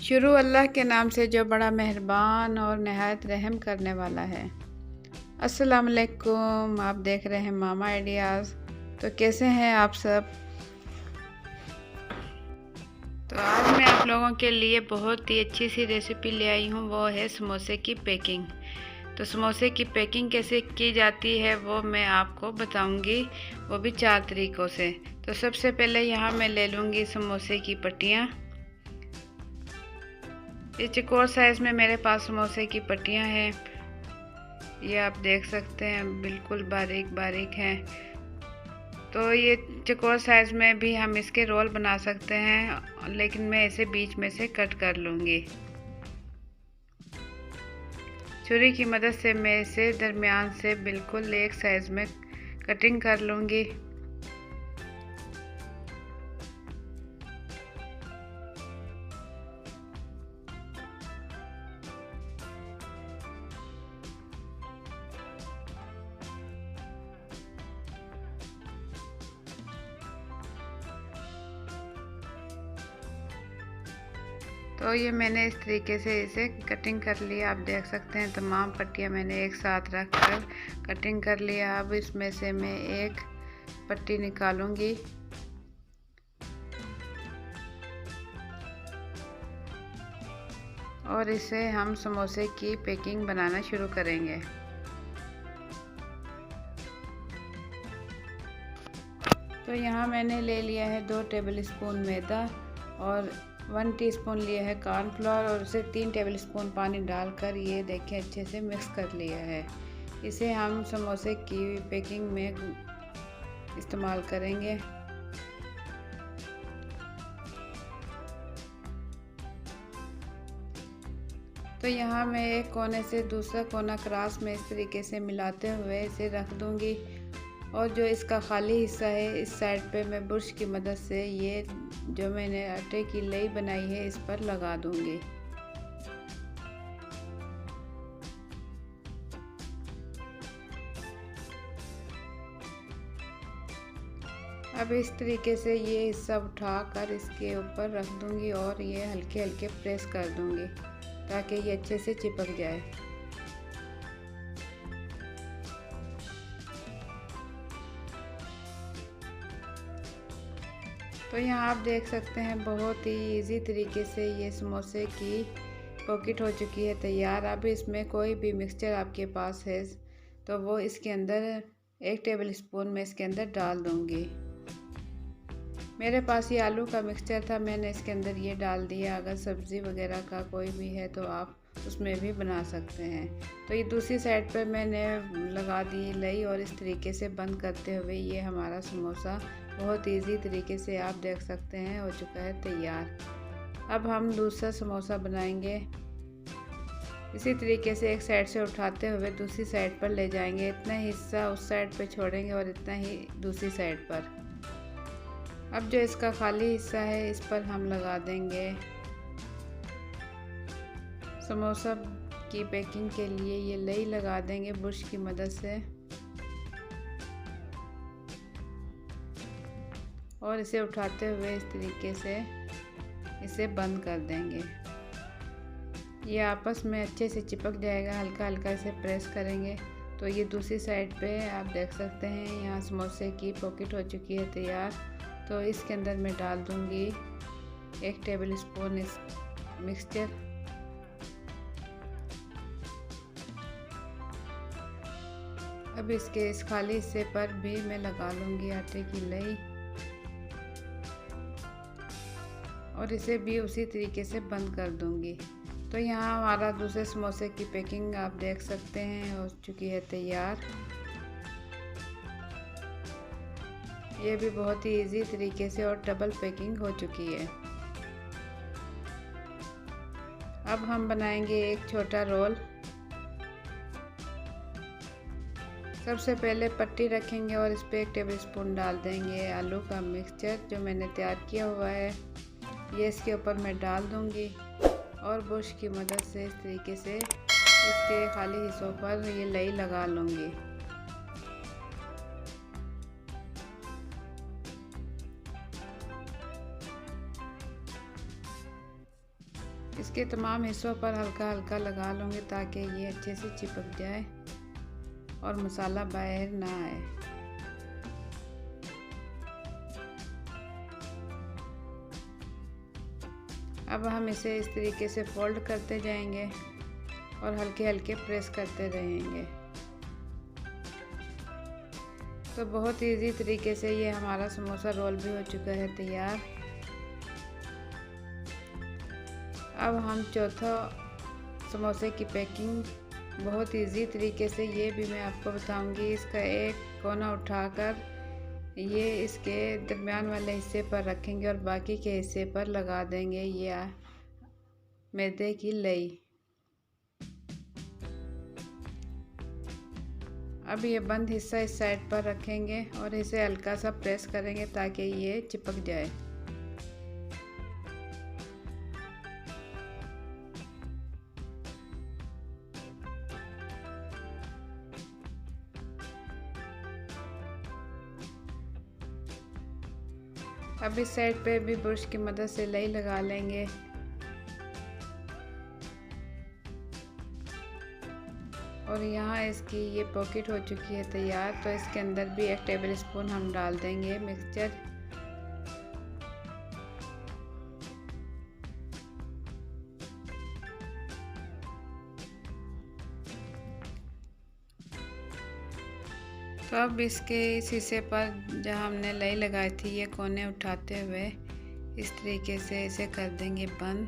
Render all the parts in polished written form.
शुरू अल्लाह के नाम से जो बड़ा मेहरबान और नहायत रहम करने वाला है। अस्सलाम वालेकुम, आप देख रहे हैं मामा आइडियाज़। तो कैसे हैं आप सब? तो आज मैं आप लोगों के लिए बहुत ही अच्छी सी रेसिपी ले आई हूँ, वो है समोसे की पैकिंग। तो समोसे की पैकिंग कैसे की जाती है वो मैं आपको बताऊंगी, वो भी 4 तरीक़ों से। तो सबसे पहले यहाँ मैं ले लूँगी समोसे की पट्टियाँ। ये चौकोर साइज़ में मेरे पास समोसे की पट्टियाँ हैं। ये आप देख सकते हैं बिल्कुल बारीक बारीक हैं। तो ये चौकोर साइज़ में भी हम इसके रोल बना सकते हैं, लेकिन मैं इसे बीच में से कट कर लूँगी। छुरी की मदद से मैं इसे दरमियान से बिल्कुल एक साइज़ में कटिंग कर लूँगी। तो ये मैंने इस तरीके से इसे कटिंग कर लिया। आप देख सकते हैं तमाम पट्टियाँ मैंने एक साथ रख कर कटिंग कर लिया। अब इसमें से मैं एक पट्टी निकालूंगी और इसे हम समोसे की पैकिंग बनाना शुरू करेंगे। तो यहाँ मैंने ले लिया है 2 टेबल स्पून मैदा और 1 टीस्पून लिया है कॉर्नफ्लोर और उसे 3 टेबल स्पून पानी डालकर ये देखिए अच्छे से मिक्स कर लिया है। इसे हम समोसे की पैकिंग में इस्तेमाल करेंगे। तो यहाँ मैं एक कोने से दूसरा कोना क्रॉस में इस तरीके से मिलाते हुए इसे रख दूँगी और जो इसका खाली हिस्सा है इस साइड पे मैं ब्रश की मदद से ये जो मैंने आटे की लई बनाई है इस पर लगा दूँगी। अब इस तरीके से ये हिस्सा उठाकर इसके ऊपर रख दूँगी और ये हल्के हल्के प्रेस कर दूँगी ताकि ये अच्छे से चिपक जाए। तो यहाँ आप देख सकते हैं बहुत ही इजी तरीके से ये समोसे की पॉकेट हो चुकी है तैयार। अब इसमें कोई भी मिक्सचर आपके पास है तो वो इसके अंदर 1 टेबल स्पून में इसके अंदर डाल दूँगी। मेरे पास ये आलू का मिक्सचर था, मैंने इसके अंदर ये डाल दिया। अगर सब्ज़ी वगैरह का कोई भी है तो आप उसमें भी बना सकते हैं। तो ये दूसरी साइड पर मैंने लगा दी लई और इस तरीके से बंद करते हुए ये हमारा समोसा बहुत इजी तरीके से आप देख सकते हैं हो चुका है तैयार। अब हम दूसरा समोसा बनाएंगे। इसी तरीके से एक साइड से उठाते हुए दूसरी साइड पर ले जाएंगे। इतना हिस्सा उस साइड पर छोड़ेंगे और इतना ही दूसरी साइड पर। अब जो इसका खाली हिस्सा है इस पर हम लगा देंगे। समोसा की पैकिंग के लिए ये लई लगा देंगे ब्रश की मदद से और इसे उठाते हुए इस तरीके से इसे बंद कर देंगे। ये आपस में अच्छे से चिपक जाएगा। हल्का हल्का इसे प्रेस करेंगे तो ये दूसरी साइड पे आप देख सकते हैं यहाँ समोसे की पॉकेट हो चुकी है तैयार। तो इसके अंदर मैं डाल दूँगी 1 टेबल स्पून इस मिक्सचर। अब इसके इस खाली हिस्से पर भी मैं लगा लूँगी आटे की लई और इसे भी उसी तरीके से बंद कर दूँगी। तो यहाँ हमारा दूसरे समोसे की पैकिंग आप देख सकते हैं हो चुकी है तैयार। ये भी बहुत ही इजी तरीके से और डबल पैकिंग हो चुकी है। अब हम बनाएंगे एक छोटा रोल। सबसे पहले पट्टी रखेंगे और इस पर 1 टेबल स्पून डाल देंगे आलू का मिक्सचर जो मैंने तैयार किया हुआ है। ये इसके ऊपर मैं डाल दूंगी और ब्रश की मदद से इस तरीके से इसके खाली हिस्सों पर ये लई लगा लूँगी। इसके तमाम हिस्सों पर हल्का हल्का लगा लूँगी ताकि ये अच्छे से चिपक जाए और मसाला बाहर ना आए। अब हम इसे इस तरीके से फोल्ड करते जाएंगे और हल्के हल्के प्रेस करते रहेंगे। तो बहुत इजी तरीके से ये हमारा समोसा रोल भी हो चुका है तैयार। अब हम चौथा समोसे की पैकिंग बहुत इजी तरीके से ये भी मैं आपको बताऊंगी। इसका एक कोना उठाकर ये इसके दरमियान वाले हिस्से पर रखेंगे और बाकी के हिस्से पर लगा देंगे ये मैदे की लई। अब ये बंद हिस्सा इस साइड पर रखेंगे और इसे हल्का सा प्रेस करेंगे ताकि ये चिपक जाए। अब इस साइड पे भी ब्रश की मदद से लई लगा लेंगे। और यहाँ इसकी ये पॉकेट हो चुकी है तैयार। तो इसके अंदर भी 1 टेबल स्पून हम डाल देंगे मिक्सचर। तो अब इसके इस हिस्से पर जहाँ हमने लई लगाई थी ये कोने उठाते हुए इस तरीके से इसे कर देंगे बंद।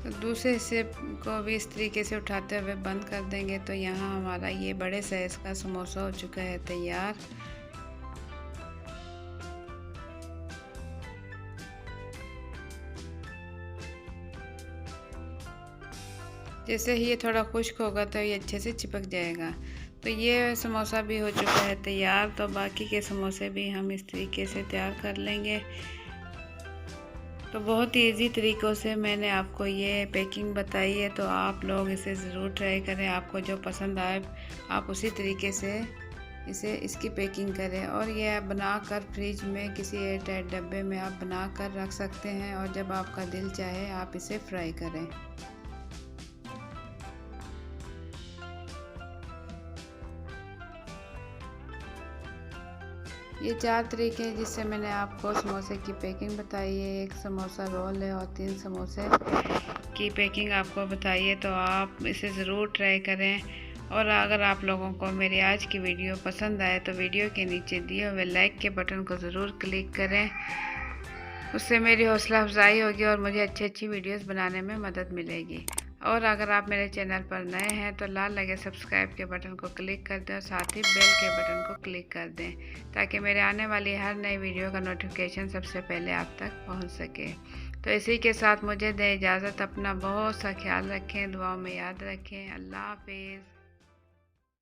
तो दूसरे हिस्से को भी इस तरीके से उठाते हुए बंद कर देंगे। तो यहाँ हमारा ये बड़े साइज़ का समोसा हो चुका है तैयार। जैसे ही ये थोड़ा खुश्क होगा तो ये अच्छे से चिपक जाएगा। तो ये समोसा भी हो चुका है तैयार। तो बाकी के समोसे भी हम इस तरीके से तैयार कर लेंगे। तो बहुत ही ईजी तरीक़ों से मैंने आपको ये पैकिंग बताई है। तो आप लोग इसे ज़रूर ट्राई करें। आपको जो पसंद आए आप उसी तरीके से इसकी पैकिंग करें। और ये बनाकर फ्रिज में किसी एयरटाइट डब्बे में आप बना कर रख सकते हैं और जब आपका दिल चाहे आप इसे फ्राई करें। ये 4 तरीके हैं जिससे मैंने आपको समोसे की पैकिंग बताई है। एक समोसा रोल है और 3 समोसे की पैकिंग आपको बताई है। तो आप इसे ज़रूर ट्राई करें। और अगर आप लोगों को मेरी आज की वीडियो पसंद आए तो वीडियो के नीचे दिए हुए लाइक के बटन को ज़रूर क्लिक करें। उससे मेरी हौसला अफजाई होगी और मुझे अच्छी वीडियोस बनाने में मदद मिलेगी। और अगर आप मेरे चैनल पर नए हैं तो लाल लगे सब्सक्राइब के बटन को क्लिक कर दें और साथ ही बेल के बटन को क्लिक कर दें ताकि मेरे आने वाली हर नई वीडियो का नोटिफिकेशन सबसे पहले आप तक पहुंच सके। तो इसी के साथ मुझे दें इजाज़त। अपना बहुत सा ख्याल रखें, दुआओं में याद रखें। अल्लाह हाफिज़।